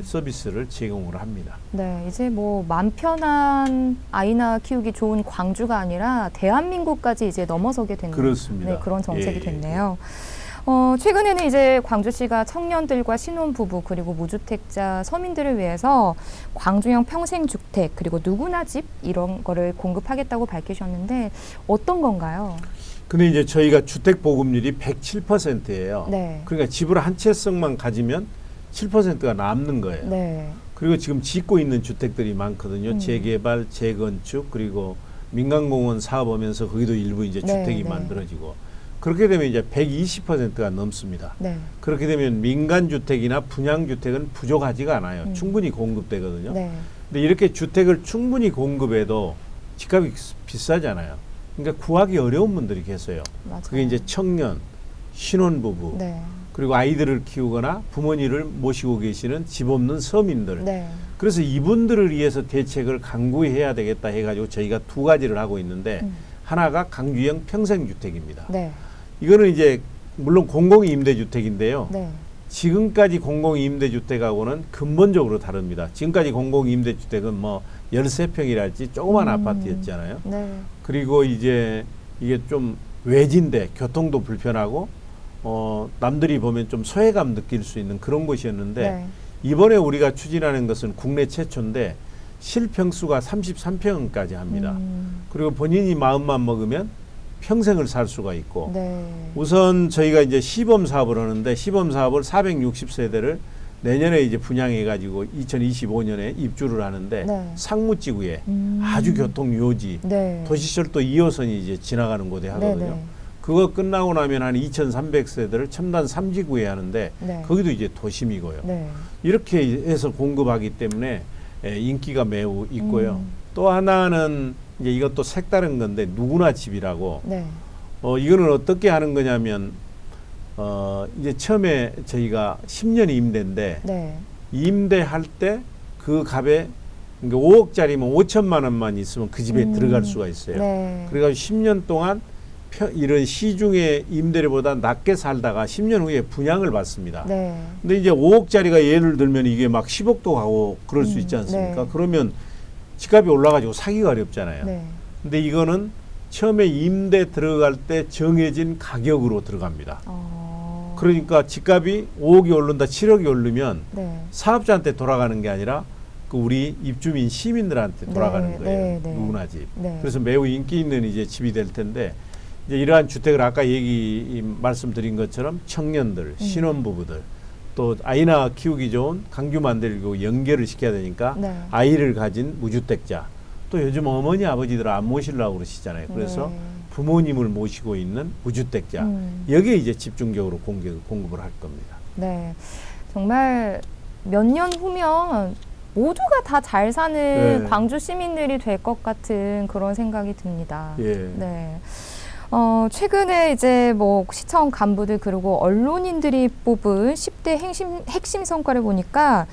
서비스를 제공을 합니다. 네, 이제 뭐 맘 편한 아이나 키우기 좋은 광주가 아니라 대한민국까지 이제 넘어서게 된 그렇습니다. 네, 그런 정책이 예, 됐네요. 최근에는 이제 광주시가 청년들과 신혼부부 그리고 무주택자 서민들을 위해서 광주형 평생주택 그리고 누구나 집 이런 거를 공급하겠다고 밝히셨는데 어떤 건가요? 근데 이제 저희가 주택 보급률이 107%예요. 네. 그러니까 집을 한 채씩만 가지면 7%가 남는 거예요. 네. 그리고 지금 짓고 있는 주택들이 많거든요. 재개발, 재건축, 그리고 민간공원 사업하면서 거기도 일부 이제 네, 주택이 네. 만들어지고, 그렇게 되면 이제 120%가 넘습니다. 네. 그렇게 되면 민간주택이나 분양주택은 부족하지가 않아요. 충분히 공급되거든요. 네. 근데 이렇게 주택을 충분히 공급해도 집값이 비싸잖아요. 그러니까 구하기 어려운 분들이 계세요. 맞아요. 그게 이제 청년, 신혼부부, 네. 그리고 아이들을 키우거나 부모님을 모시고 계시는 집 없는 서민들. 네. 그래서 이분들을 위해서 대책을 강구해야 되겠다 해가지고 저희가 두 가지를 하고 있는데, 하나가 강주형 평생주택입니다. 네. 이거는 이제 물론 공공임대주택인데요. 네. 지금까지 공공임대주택하고는 근본적으로 다릅니다. 지금까지 공공임대주택은 뭐 13평이랄지 조그만 아파트였잖아요. 네. 그리고 이제 이게 좀 외진데 교통도 불편하고 남들이 보면 좀 소외감 느낄 수 있는 그런 곳이었는데, 네. 이번에 우리가 추진하는 것은 국내 최초인데 실평수가 33평까지 합니다. 그리고 본인이 마음만 먹으면 평생을 살 수가 있고, 네. 우선 저희가 이제 시범 사업을 하는데 시범 사업을 460세대를 내년에 이제 분양해가지고 2025년에 입주를 하는데, 네. 상무지구에 아주 교통 요지, 네. 도시철도 2호선이 이제 지나가는 곳에 하거든요. 네, 네. 그거 끝나고 나면 한 2,300세대를 첨단 3지구에 하는데, 네. 거기도 이제 도심이고요. 네. 이렇게 해서 공급하기 때문에 인기가 매우 있고요. 또 하나는 이제 이것도 색다른 건데 누구나 집이라고. 네. 이거는 어떻게 하는 거냐면 이제 처음에 저희가 10년 임대인데, 네. 임대할 때 그 값에, 그러니까 5억짜리면 5천만 원만 있으면 그 집에 들어갈 수가 있어요. 네. 그래가지고 10년 동안 이런 시중의 임대료보다 낮게 살다가 10년 후에 분양을 받습니다. 네. 근데 이제 5억짜리가 예를 들면 이게 막 10억도 가고 그럴 수 있지 않습니까? 네. 그러면 집값이 올라가지고 사기가 어렵잖아요. 네. 근데 이거는 처음에 임대 들어갈 때 정해진 가격으로 들어갑니다. 그러니까 집값이 5억이 오른다, 7억이 오르면 네. 사업자한테 돌아가는 게 아니라 그 우리 입주민 시민들한테 돌아가는 네, 거예요. 네, 네. 누구나 집. 네. 그래서 매우 인기 있는 이제 집이 될 텐데, 이제 이러한 주택을 아까 말씀드린 것처럼 청년들, 신혼부부들, 또 아이나 키우기 좋은 강주 만들고 연결을 시켜야 되니까 네. 아이를 가진 무주택자, 또 요즘 어머니 아버지들 안 모시려고 그러시잖아요. 그래서 네. 부모님을 모시고 있는 무주택자, 여기에 이제 집중적으로 공급을 할 겁니다. 네. 정말 몇 년 후면 모두가 다 잘 사는 네. 광주 시민들이 될 것 같은 그런 생각이 듭니다. 예. 네. 최근에 이제 뭐 시청 간부들 그리고 언론인들이 뽑은 10대 핵심 성과를 보니까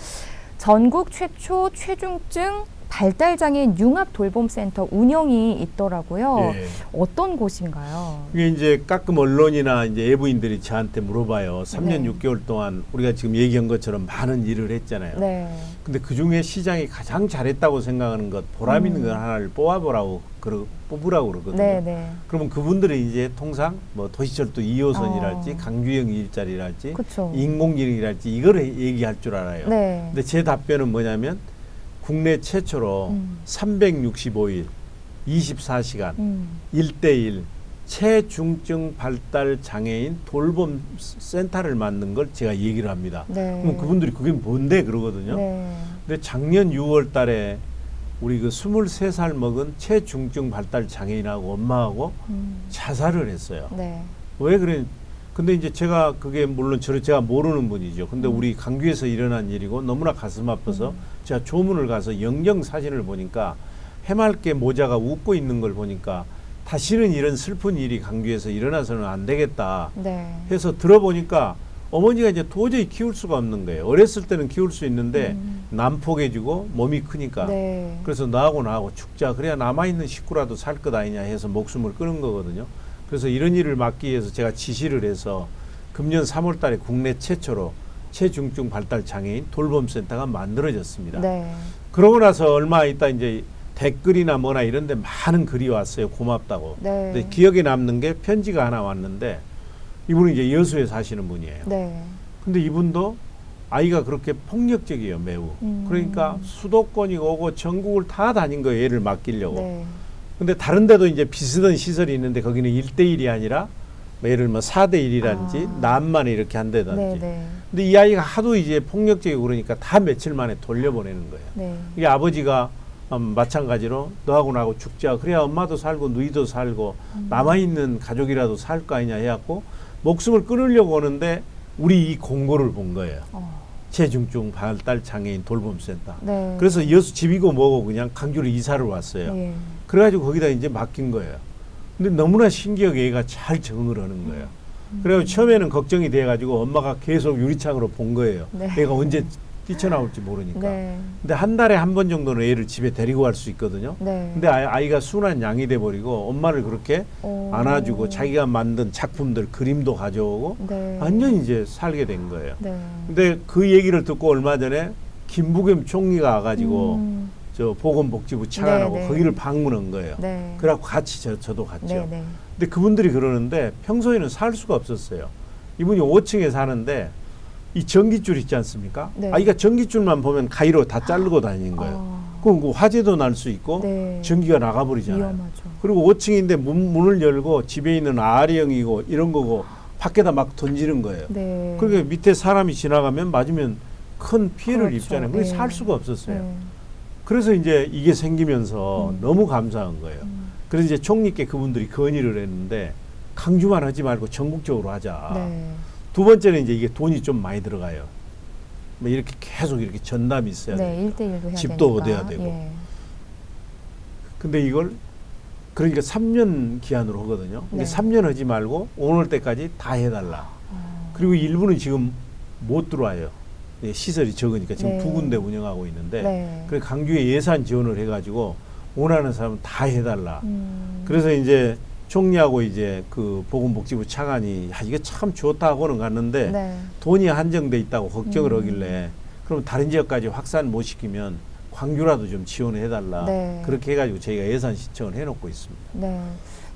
전국 최초 최중증 발달장애인 융합 돌봄센터 운영이 있더라고요. 예. 어떤 곳인가요? 이게 이제 가끔 언론이나 이제 외부인들이 저한테 물어봐요. 3년 네. 6개월 동안 우리가 지금 얘기한 것처럼 많은 일을 했잖아요. 네. 근데 그 중에 시장이 가장 잘했다고 생각하는 것, 보람 있는 것 하나를 뽑으라고 그러거든요. 네, 네. 그러면 그분들은 이제 통상 뭐 도시철도 2호선이랄지 강주형 일자리랄지 그쵸. 인공지능이랄지 이걸 얘기할 줄 알아요. 네. 근데 제 답변은 뭐냐면 국내 최초로 365일 24시간 1대1 체중증 발달 장애인 돌봄 센터를 만든 걸 제가 얘기를 합니다. 네. 그럼 그분들이 그게 뭔데 그러거든요. 네. 근데 작년 6월 달에 우리 그 23살 먹은 체중증 발달 장애인하고 엄마하고 자살을 했어요. 네. 왜 그래? 근데 이제 제가 그게 물론 제가 모르는 분이죠. 근데 우리 강주에서 일어난 일이고 너무나 가슴 아파서 제가 조문을 가서 영정 사진을 보니까 해맑게 모자가 웃고 있는 걸 보니까 다시는 이런 슬픈 일이 강주에서 일어나서는 안 되겠다 네. 해서 들어보니까 어머니가 이제 도저히 키울 수가 없는 거예요. 어렸을 때는 키울 수 있는데 난폭해지고 몸이 크니까. 네. 그래서 나하고 죽자. 그래야 남아있는 식구라도 살 것 아니냐 해서 목숨을 끊은 거거든요. 그래서 이런 일을 막기 위해서 제가 지시를 해서 금년 3월 달에 국내 최초로 체중증 발달 장애인 돌봄센터가 만들어졌습니다. 네. 그러고 나서 얼마 있다 이제 댓글이나 뭐나 이런 데 많은 글이 왔어요. 고맙다고. 네. 근데 기억에 남는 게 편지가 하나 왔는데 이분은 이제 여수에 사시는 분이에요. 네. 근데 이분도 아이가 그렇게 폭력적이에요, 매우. 그러니까 수도권이 오고 전국을 다 다닌 거예요, 애를 맡기려고. 네. 근데 다른 데도 이제 비슷한 시설이 있는데 거기는 1대1이 아니라 뭐 예를 들면 4대1이라든지 남만 이렇게 한다든지. 네. 네. 근데 이 아이가 하도 이제 폭력적이고 그러니까 다 며칠 만에 돌려보내는 거예요. 네. 이게 아버지가 마찬가지로 너하고 나하고 죽자. 그래야 엄마도 살고 누이도 살고 남아있는 가족이라도 살 거 아니냐 해갖고 목숨을 끊으려고 오는데 우리 이 공고를 본 거예요. 체중증 발달 장애인 돌봄센터. 네. 그래서 여수 집이고 뭐고 그냥 강주로 이사를 왔어요. 예. 그래가지고 거기다 이제 맡긴 거예요. 근데 너무나 신기하게 얘가 잘 적응을 하는 거예요. 그래서 처음에는 걱정이 돼가지고 엄마가 계속 유리창으로 본 거예요. 네. 얘가 언제 뛰쳐나올지 모르니까. 네. 근데 한 달에 한 번 정도는 애를 집에 데리고 갈 수 있거든요. 네. 근데 아이가 순한 양이 돼버리고 엄마를 그렇게 오. 안아주고 자기가 만든 작품들 그림도 가져오고 네. 완전 이제 살게 된 거예요. 네. 근데 그 얘기를 듣고 얼마 전에 김부겸 총리가 와가지고 저 보건복지부 차관하고 네, 네. 거기를 방문한 거예요. 네. 그래갖고 같이 저도 갔죠. 네. 네. 근데 그분들이 그러는데 평소에는 살 수가 없었어요. 이분이 5층에 사는데 이 전기줄 있지 않습니까? 네. 아이가 전기줄만 보면 가위로 다 자르고 다니는 거예요. 그럼 그 화재도 날 수 있고 네. 전기가 나가버리잖아요. 위험하죠. 그리고 5층인데 문을 열고 집에 있는 아리형이고 이런 거고 밖에다 막 던지는 거예요. 네. 그러니까 밑에 사람이 지나가면 맞으면 큰 피해를 그렇죠. 입잖아요. 그래서 네. 살 수가 없었어요. 네. 그래서 이제 이게 생기면서 너무 감사한 거예요. 그래서 이제 총리께 그분들이 건의를 했는데 강주만 하지 말고 전국적으로 하자. 네. 두 번째는 이제 이게 돈이 좀 많이 들어가요. 뭐 이렇게 계속 이렇게 전담이 있어야 네. 돼요. 1대1도 해야 집도 되니까. 얻어야 되고. 예. 근데 이걸 그러니까 3년 기한으로 하거든요. 근데 네. 3년 하지 말고 오늘 때까지 다 해달라. 그리고 일부는 지금 못 들어와요. 예, 시설이 적으니까 지금 네. 2군데 운영하고 있는데 네. 그래서 강주에 예산 지원을 해가지고 원하는 사람은 다 해달라. 음. 그래서 이제 총리하고 이제 그 보건복지부 차관이 이게 참 좋다고는 갔는데 네. 돈이 한정돼 있다고 걱정을 하길래 그럼 다른 지역까지 확산 못 시키면 광주라도 좀 지원을 해달라. 네. 그렇게 해가지고 저희가 예산 신청을 해놓고 있습니다. 네.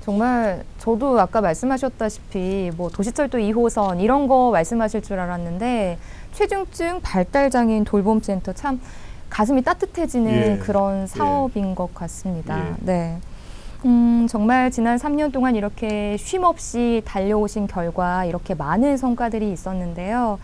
정말 저도 아까 말씀하셨다시피 뭐 도시철도 2호선 이런 거 말씀하실 줄 알았는데 체중증 발달장애인 돌봄센터 참 가슴이 따뜻해지는 예. 그런 사업인 것 같습니다. 예. 네. 정말 지난 3년 동안 이렇게 쉼 없이 달려오신 결과 이렇게 많은 성과들이 있었는데요.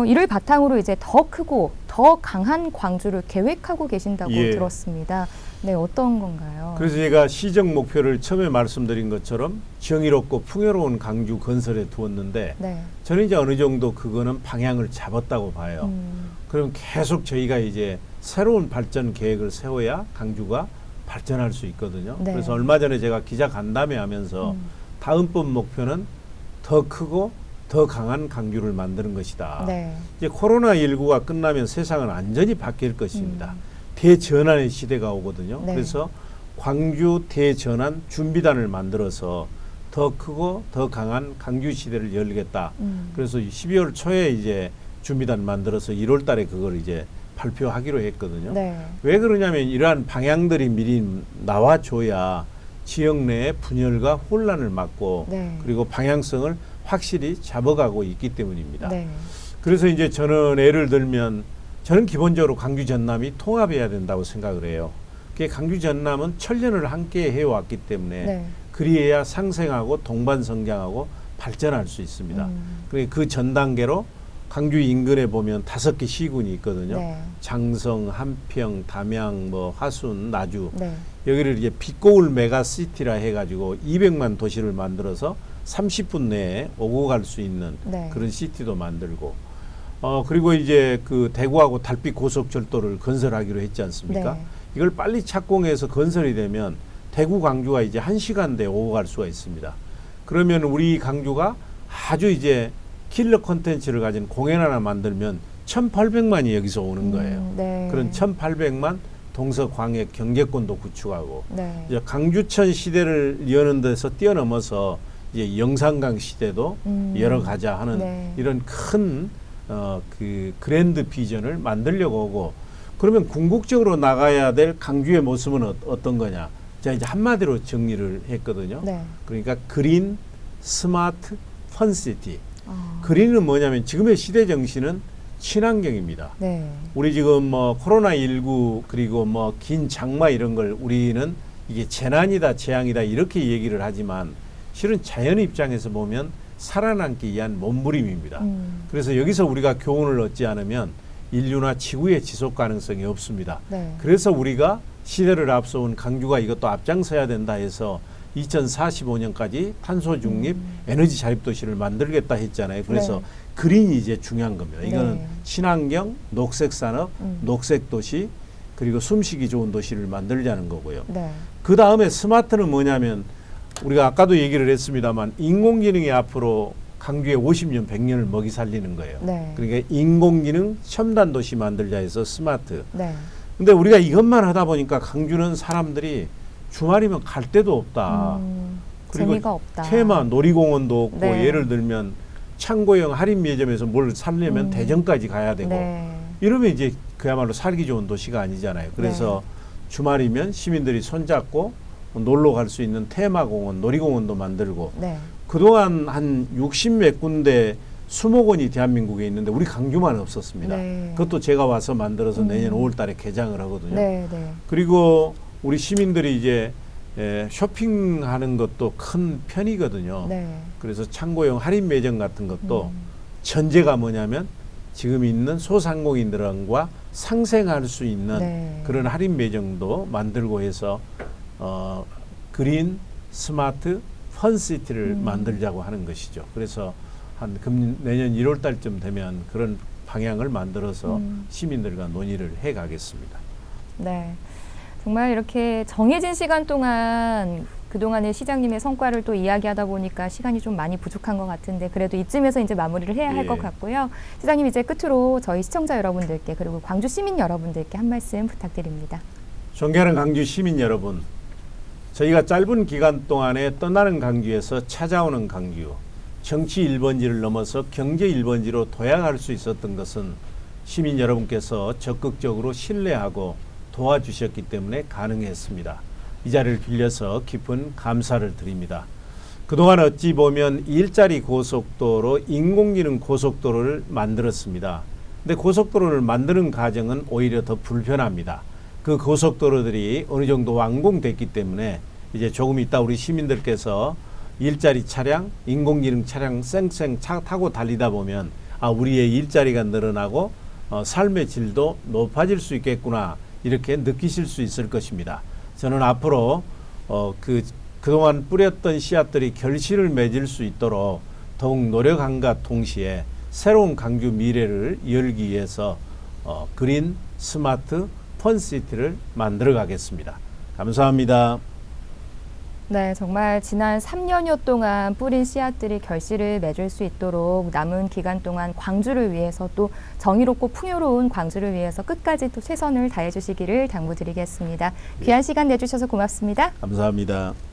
이를 바탕으로 이제 더 크고 더 강한 광주를 계획하고 계신다고 예. 들었습니다. 네, 어떤 건가요? 그래서 제가 시정 목표를 처음에 말씀드린 것처럼 정의롭고 풍요로운 강주 건설에 두었는데 네. 저는 이제 어느 정도 그거는 방향을 잡았다고 봐요. 그럼 계속 저희가 이제 새로운 발전 계획을 세워야 강주가 발전할 수 있거든요. 네. 그래서 얼마 전에 제가 기자 간담회 하면서 다음번 목표는 더 크고 더 강한 강규를 만드는 것이다. 네. 이제 코로나19가 끝나면 세상은 완전히 바뀔 것입니다. 대전환의 시대가 오거든요. 네. 그래서 광주 대전환 준비단을 만들어서 더 크고 더 강한 강주 시대를 열겠다. 그래서 12월 초에 이제 준비단 만들어서 1월 달에 그걸 이제 발표하기로 했거든요. 네. 왜 그러냐면 이러한 방향들이 미리 나와줘야 지역 내의 분열과 혼란을 막고 네. 그리고 방향성을 확실히 잡아가고 있기 때문입니다. 네. 그래서 이제 저는 예를 들면 저는 기본적으로 강주 전남이 통합해야 된다고 생각을 해요. 그게 강주 전남은 천년을 함께 해왔기 때문에 네. 그리해야 상생하고 동반 성장하고 발전할 수 있습니다. 그 전 단계로 강주 인근에 보면 5개 시군이 있거든요. 네. 장성, 한평, 담양, 뭐 화순, 나주. 네. 여기를 이제 빛고울 메가시티라 해가지고 200만 도시를 만들어서 30분 내에 오고 갈 수 있는 네. 그런 시티도 만들고 그리고 이제 그 대구하고 달빛 고속철도를 건설하기로 했지 않습니까? 네. 이걸 빨리 착공해서 건설이 되면 대구 광주가 이제 1시간대에 오고 갈 수가 있습니다. 그러면 우리 강주가 아주 이제 킬러 콘텐츠를 가진 공연 하나 만들면 1,800만이 여기서 오는 거예요. 네. 그런 1,800만 동서광역 경제권도 구축하고 네. 이제 강주천 시대를 여는 데서 뛰어넘어서 이제 영산강 시대도 열어가자 하는 네. 이런 큰 그 그랜드 비전을 만들려고 하고 그러면 궁극적으로 나가야 될 강주의 모습은 어떤 거냐? 제가 이제 한마디로 정리를 했거든요. 네. 그러니까 그린, 스마트, 펀시티. 그린은 뭐냐면 지금의 시대 정신은 친환경입니다. 네. 우리 지금 뭐 코로나19 그리고 뭐 긴 장마 이런 걸 우리는 이게 재난이다 재앙이다 이렇게 얘기를 하지만 실은 자연 입장에서 보면 살아남기 위한 몸부림입니다. 그래서 여기서 우리가 교훈을 얻지 않으면 인류나 지구의 지속 가능성이 없습니다. 네. 그래서 우리가 시대를 앞서온 강주가 이것도 앞장서야 된다 해서 2045년까지 탄소 중립 에너지 자립 도시를 만들겠다 했잖아요. 그래서 네. 그린이 이제 중요한 겁니다. 이거는 네. 친환경, 녹색 산업, 녹색 도시 그리고 숨쉬기 좋은 도시를 만들자는 거고요. 네. 그 다음에 스마트는 뭐냐면 우리가 아까도 얘기를 했습니다만 인공지능이 앞으로 강주에 50년, 100년을 먹이 살리는 거예요. 네. 그러니까 인공지능 첨단 도시 만들자 해서 스마트. 네. 근데 우리가 이것만 하다 보니까 강주는 사람들이 주말이면 갈 데도 없다. 그리고 재미가 없다. 테마 놀이공원도 없고 네. 예를 들면 창고형 할인 매점에서 뭘 살려면 대전까지 가야 되고 네. 이러면 이제 그야말로 살기 좋은 도시가 아니잖아요. 그래서 주말이면 시민들이 손잡고 놀러 갈 수 있는 테마공원, 놀이공원도 만들고 네. 그동안 한 60몇 군데 수목원이 대한민국에 있는데 우리 강주만 없었습니다. 네. 그것도 제가 와서 만들어서 내년 5월 달에 개장을 하거든요. 네. 네. 그리고 우리 시민들이 이제 쇼핑하는 것도 큰 편이거든요. 네. 그래서 창고형 할인 매점 같은 것도 전제가 뭐냐면 지금 있는 소상공인들과 상생할 수 있는 네. 그런 할인 매장도 만들고 해서 그린, 스마트, 펀시티를 만들자고 하는 것이죠. 그래서 한 내년 1월 달쯤 되면 그런 방향을 만들어서 시민들과 논의를 해 가겠습니다. 네. 정말 이렇게 정해진 시간 동안 그동안의 시장님의 성과를 또 이야기하다 보니까 시간이 좀 많이 부족한 것 같은데 그래도 이쯤에서 이제 마무리를 해야 할 것 같고요. 시장님 이제 끝으로 저희 시청자 여러분들께 그리고 광주 시민 여러분들께 한 말씀 부탁드립니다. 존경하는 강주 시민 여러분, 저희가 짧은 기간 동안에 떠나는 강주에서 찾아오는 강주, 정치 1번지를 넘어서 경제 1번지로 도약할 수 있었던 것은 시민 여러분께서 적극적으로 신뢰하고 도와주셨기 때문에 가능했습니다. 이 자리를 빌려서 깊은 감사를 드립니다. 그동안 어찌 보면 일자리 고속도로, 인공지능 고속도로를 만들었습니다. 근데 고속도로를 만드는 과정은 오히려 더 불편합니다. 그 고속도로들이 어느 정도 완공됐기 때문에 이제 조금 있다 우리 시민들께서 일자리 차량, 인공지능 차량 쌩쌩 타고 달리다 보면 우리의 일자리가 늘어나고 삶의 질도 높아질 수 있겠구나 이렇게 느끼실 수 있을 것입니다. 저는 앞으로 그동안 뿌렸던 씨앗들이 결실을 맺을 수 있도록 더욱 노력함과 동시에 새로운 강주 미래를 열기 위해서 그린, 스마트, 펀시티를 만들어 가겠습니다. 감사합니다. 네, 정말 지난 3년여 동안 뿌린 씨앗들이 결실을 맺을 수 있도록 남은 기간 동안 광주를 위해서 또 정의롭고 풍요로운 광주를 위해서 끝까지 또 최선을 다해 주시기를 당부드리겠습니다. 귀한 시간 내주셔서 고맙습니다. 감사합니다.